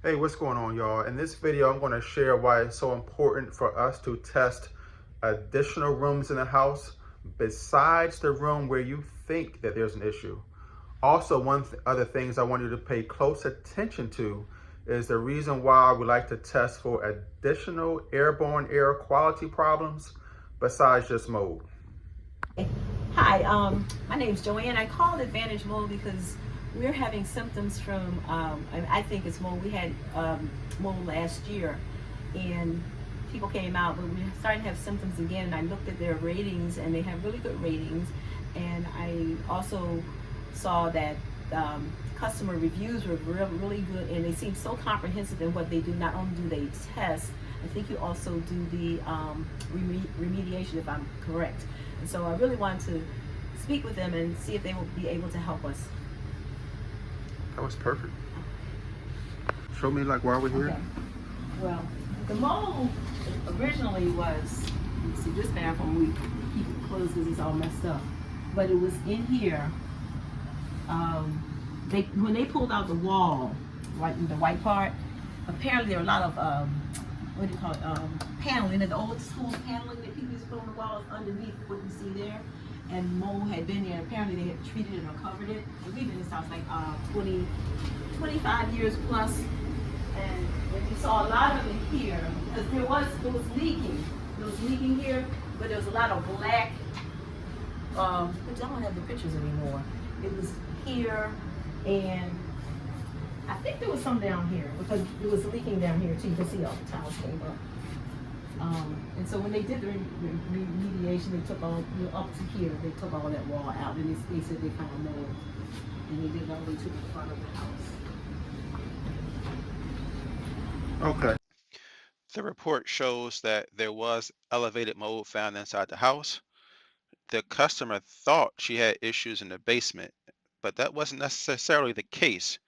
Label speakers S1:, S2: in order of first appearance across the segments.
S1: Hey, what's going on, y'all? In this video, I'm going to share why it's so important for us to test additional rooms in the house besides the room where you think that there's an issue. Also, other things I want you to pay close attention to is the reason why we like to test for additional airborne air quality problems besides just mold.
S2: Hi, my name is Joanne. I called Advantage Mold because we're having symptoms from, I think it's mold. We had mold last year, and people came out, but we're starting to have symptoms again. And I looked at their ratings, and they have really good ratings. And I also saw that customer reviews were really good, and they seem so comprehensive in what they do. Not only do they test, I think you also do the remediation, if I'm correct. And so I really wanted to speak with them and see if they will be able to help us.
S1: That was perfect. Show me like why we're here.
S2: Okay. Well, the mold originally was, you see this bathroom, we keep it closed because it's all messed up. But it was in here. When they pulled out the wall, right in the white part, apparently there were a lot of what do you call it? Paneling, the old school paneling that people used to put on the walls underneath what you see there. And mold had been there. Apparently they had treated it or covered it. We've been in this house like 25 years plus. And you saw a lot of it here, because it was leaking. It was leaking here, but there was a lot of black, which I don't have the pictures anymore. It was here, and I think there was some down here, because it was leaking down here too. You can see all the tiles came up. And so when they did the remediation, they took all, up to here, they took all that wall out, and they said they found mold, and they did it all the way to the front of the house.
S1: Okay.
S3: The report shows that there was elevated mold found inside the house. The customer thought she had issues in the basement, but that wasn't necessarily the case.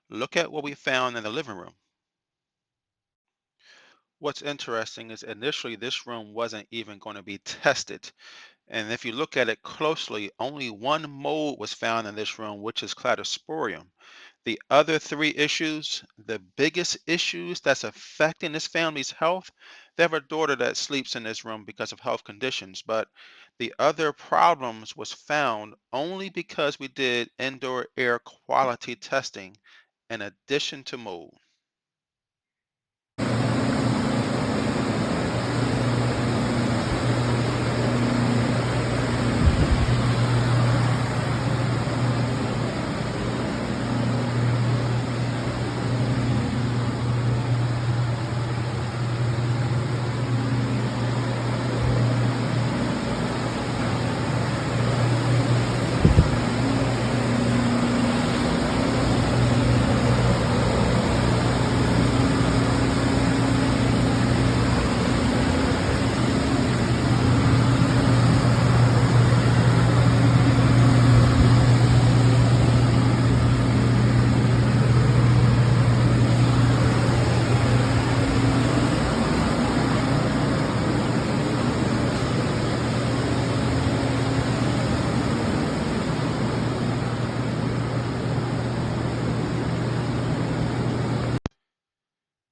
S3: Look at what we found in the living room. What's interesting is initially this room wasn't even going to be tested. And if you look at it closely, only one mold was found in this room, which is cladosporium. The other three issues, the biggest issues that's affecting this family's health, they have a daughter that sleeps in this room because of health conditions, but the other problems was found only because we did indoor air quality testing in addition to mold.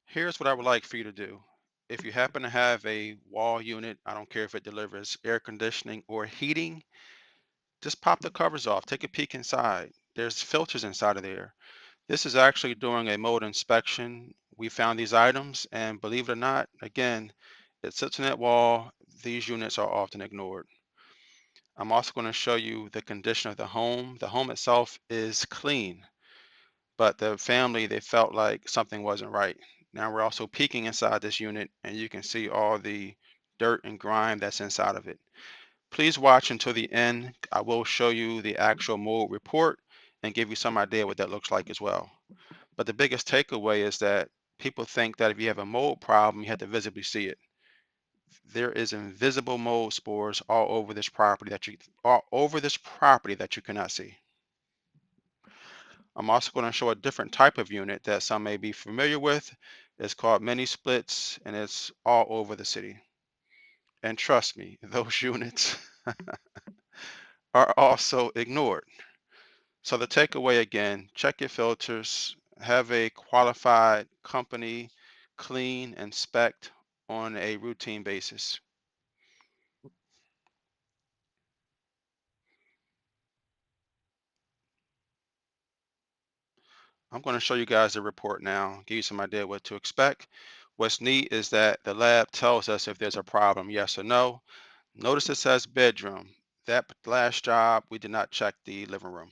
S3: Here's what I would like for you to do. If you happen to have a wall unit, I don't care if it delivers air conditioning or heating, just pop the covers off. Take a peek inside. There's filters inside of there. This is actually doing a mold inspection. We found these items, and believe it or not, again, it sits in that wall. These units are often ignored. I'm also going to show you the condition of the home. The home itself is clean, but the family, they felt like something wasn't right. Now we're also peeking inside this unit, and you can see all the dirt and grime that's inside of it. Please watch until the end. I will show you the actual mold report and give you some idea what that looks like as well. But the biggest takeaway is that people think that if you have a mold problem, you have to visibly see it. There is invisible mold spores all over this property that you cannot see. I'm also going to show a different type of unit that some may be familiar with. It's called mini splits, and it's all over the city. And trust me, those units are also ignored. So the takeaway again, check your filters, have a qualified company clean, inspect on a routine basis? I'm going to show you guys the report now, give you some idea what to expect. What's neat is that the lab tells us if there's a problem, yes or no. Notice it says bedroom. That last job, we did not check the living room.